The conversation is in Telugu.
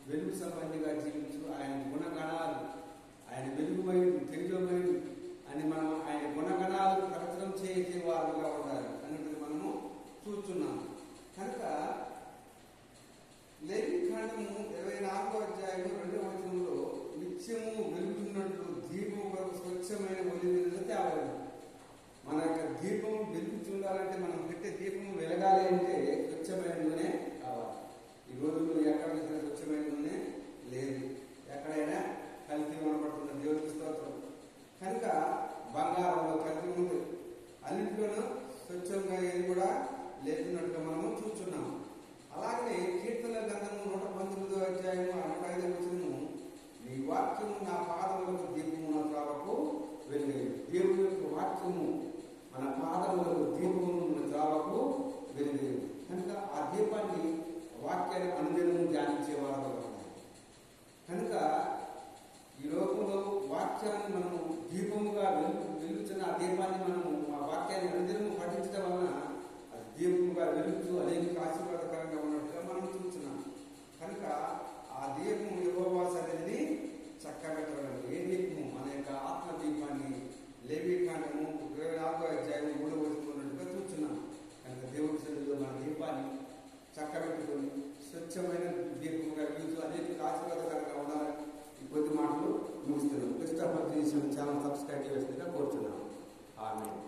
వెలుగు సంబంధిగా జీవించు. ఆయన గుణగణాలు, ఆయన వెలుగుమైన తేజోమైన అని మనం ఆయన గుణగణాలు ప్రకటన చేసే వారుగా ఉండాలి అన్నది మనము చూస్తున్నాము. కనుక లేఖికాండము 24వ అధ్యాయము 2వ వచనంలో నిత్యము వెలుగుతున్నట్లు దీపము కొరకు స్వచ్ఛమైన ఒలివెలను తేవాలి. మన యొక్క దీపము వెలుగుతుండాలంటే, మనం పెట్టే దీపము వెలగాలి అంటే స్వచ్ఛమైన నూనె కావాలి. ఈ రోజుల్లో ఎక్కడ చూసినా స్వచ్ఛమైన నూనె లేదు, ఎక్కడైనా కల్తీ కనబడుతున్న దేవుడికి స్తోత్రం. కనుక బంగారంలో కల్తీ ఉంది, అన్నింటిలోనూ స్వచ్ఛంగా ఏది కూడా లేకున్నట్టుగా మనము చూస్తున్నాము. అలాగే కీర్తనల గ్రంథము 119వ అధ్యాయము 105వ వచనము, నీ వాక్యము నా పాదములకు దీపము, నా త్రావకు వెలుగు. దేవుని యొక్క వాక్యము మన పాదములకు దీపము, మన త్రావకు వెలుగు. కనుక ఆ దీపాన్ని, వాక్యాన్ని అనుదినము ధ్యానించేవారు. కనుక ఈ లోకంలో వాక్యాన్ని మనము దీపముగా వెలుగుతున్న ఆ దీపాన్ని మనము, ఆ వాక్యాన్ని అనుదినము పఠించడం వలన అది దీపముగా వెలుగుతూ అనేక ఆశీర్వాదకరంగా ఉన్నట్టుగా మనం చూస్తున్నాం. కనుక ఆ దీపము యెహోవా సన్నిధిని చక్కబెట్టడం. ఏ దీపము? మన యొక్క ఆత్మ దీపాన్ని లేవీకాండము 24వ అధ్యాయం 3వ వచనంలో ఉన్నట్టుగా చూస్తున్నాం. కనుక దేవుడి సన్నిధిలో మన దీపాన్ని చక్కబెట్టుకొని స్వచ్ఛమైన దీపముగా వెలుగుతూ అనేక ఆశీర్వాదకరంగా ఉండాలని ఈ కొద్ది మాటలు ముగిస్తున్నాం. క్రిస్టఫర్ ఛానల్ సబ్స్క్రైబ్ చేసినట్టుగా కోరుతున్నాం. ఆమేన్.